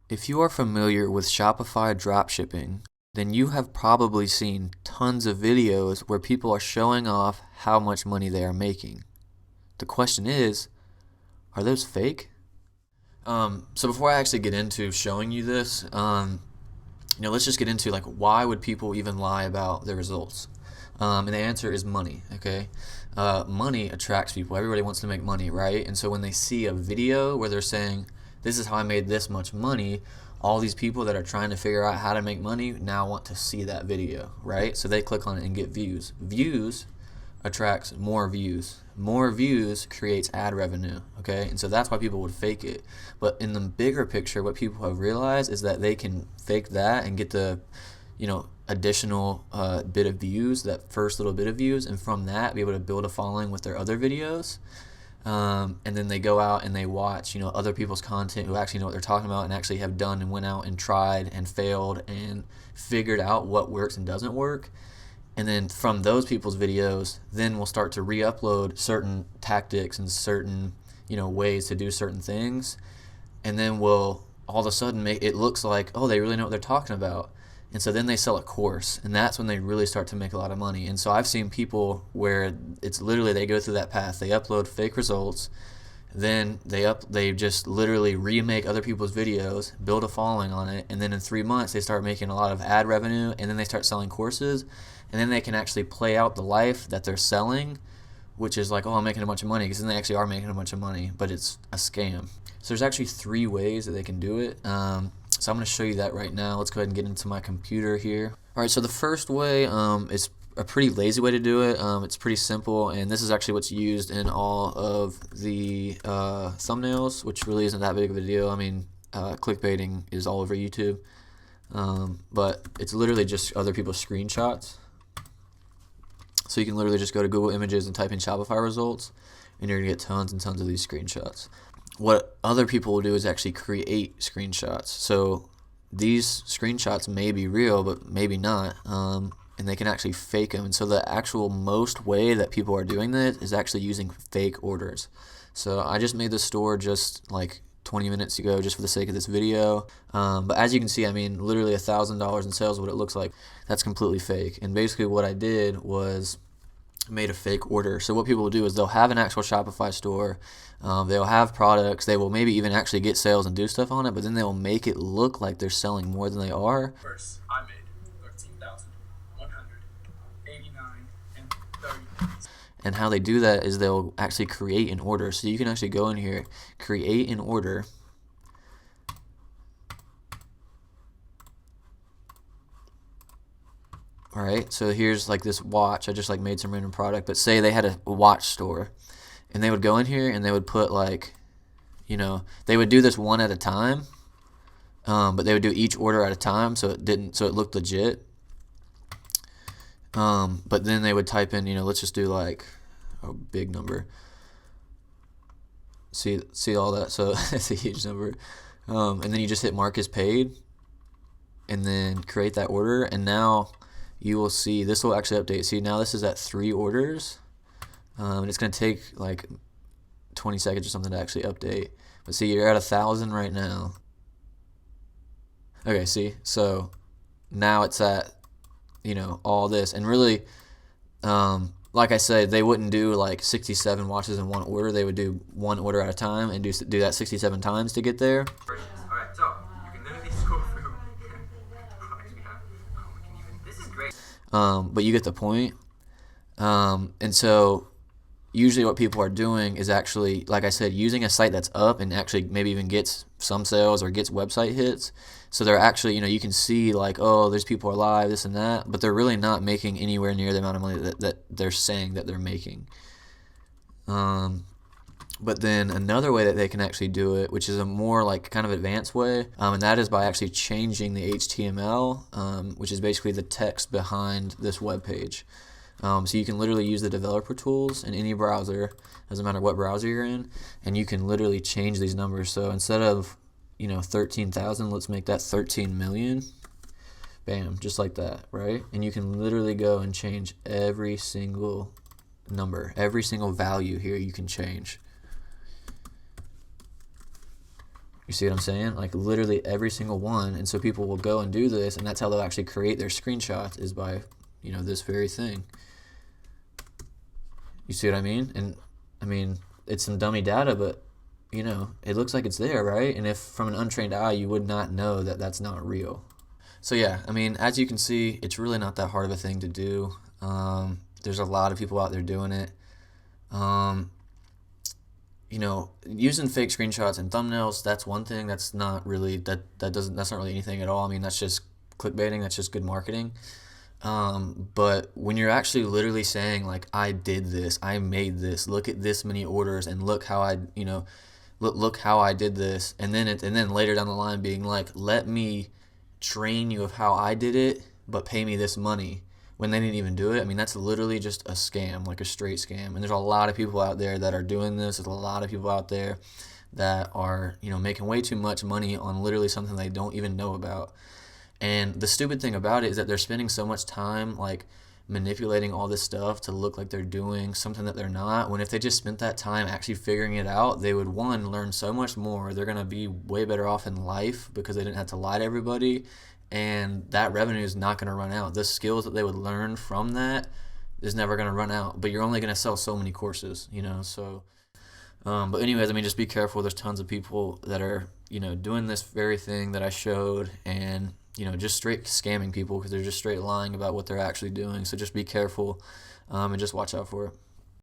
If you are familiar with Shopify dropshipping, then you have probably seen tons of videos where people are showing off how much money they are making. The question is, are those fake? So before I actually get into showing you this, let's just get into like why would people even lie about their results? And the answer is money. Okay, money attracts people. Everybody wants to make money, right? And so when they see a video where they're saying, "This is how I made this much money," all these people that are trying to figure out how to make money now want to see that video, right? So they click on it and get views. Views attracts more views. More views creates ad revenue, okay? And so that's why people would fake it. But in the bigger picture, what people have realized is that they can fake that and get the, additional bit of views, that first little bit of views, and from that be able to build a following with their other videos. And then they go out and they watch, other people's content who actually know what they're talking about and actually have done and went out and tried and failed and figured out what works and doesn't work. And then from those people's videos, then we'll start to re-upload certain tactics and certain, ways to do certain things. And then we'll all of a sudden make it looks like, oh, they really know what they're talking about. And so then they sell a course, and that's when they really start to make a lot of money. And so I've seen people where it's literally they go through that path. They upload fake results, then they just literally remake other people's videos, build a following on it, and then in 3 months they start making a lot of ad revenue, and then they start selling courses, and then they can actually play out the life that they're selling, which is like, oh, I'm making a bunch of money, because then they actually are making a bunch of money, but it's a scam. So there's actually 3 ways that they can do it. So I'm going to show you that right now. Let's go ahead and get into my computer here. All right, so the first way is a pretty lazy way to do it. It's pretty simple, and this is actually what's used in all of the thumbnails, which really isn't that big of a deal. I mean, clickbaiting is all over YouTube, but it's literally just other people's screenshots. So you can literally just go to Google Images and type in Shopify results, and you're going to get tons and tons of these screenshots. What other people will do is actually create screenshots. So these screenshots may be real, but maybe not, and they can actually fake them. And so the actual most way that people are doing this is actually using fake orders. So I just made this store just like 20 minutes ago just for the sake of this video. But as you can see, I mean, literally $1,000 in sales, what it looks like, that's completely fake. And basically what I did was made a fake order. So what people will do is they'll have an actual Shopify store, they'll have products, they will maybe even actually get sales and do stuff on it, but then they'll make it look like they're selling more than they are. First, I made 13,189 and 30. And how they do that is they'll actually create an order. So you can actually go in here, create an order, Alright, so here's like this watch. I just like made some random product, but say they had a watch store, and they would go in here and they would put like, they would do this one at a time, but they would do each order at a time, so it looked legit. But then they would type in, let's just do like a big number. See all that? So it's a huge number. And then you just hit mark as paid, and then create that order, and now you will see this will actually update. See, now this is at 3 orders, and it's going to take like 20 seconds or something to actually update. But see, you're at 1,000 right now. Okay, see, so now it's at all this, and really, like I said, they wouldn't do like 67 watches in one order. They would do one order at a time and do that 67 times to get there. Alright, so you can literally scroll through products we have. This is great. But you get the point. And so usually what people are doing is actually, like I said, using a site that's up and actually maybe even gets some sales or gets website hits. So they're actually, you can see like, oh, there's people are live, this and that, but they're really not making anywhere near the amount of money that they're saying that they're making. But then another way that they can actually do it, which is a more like kind of advanced way, and that is by actually changing the HTML, which is basically the text behind this web page. So you can literally use the developer tools in any browser, doesn't matter what browser you're in, and you can literally change these numbers. So instead of 13,000, let's make that 13 million. Bam, just like that, right? And you can literally go and change every single number, every single value here you can change. You see what I'm saying? Like literally every single one. And so people will go and do this, and that's how they'll actually create their screenshots, is by, this very thing. You see what I mean? And I mean, it's some dummy data, but it looks like it's there, right? And if from an untrained eye, you would not know that that's not real. So yeah, I mean, as you can see, it's really not that hard of a thing to do. There's a lot of people out there doing it. Using fake screenshots and thumbnails, that's one thing. That's not really that's not really anything at all. I mean, that's just clickbaiting. That's just good marketing. But when you're actually literally saying like, I did this, I made this, look at this many orders, and look how look how I did this, and then later down the line being like, let me train you of how I did it, but pay me this money, when they didn't even do it. I mean, that's literally just a scam, like a straight scam. And there's a lot of people out there that are doing this. There's a lot of people out there that are, making way too much money on literally something they don't even know about. And the stupid thing about it is that they're spending so much time like manipulating all this stuff to look like they're doing something that they're not, when if they just spent that time actually figuring it out, they would, one, learn so much more. They're going to be way better off in life because they didn't have to lie to everybody, and that revenue is not going to run out. The skills that they would learn from that is never going to run out, but you're only going to sell so many courses, so but anyways, I mean, just be careful. There's tons of people that are, doing this very thing that I showed, and just straight scamming people because they're just straight lying about what they're actually doing. So just be careful, and just watch out for it.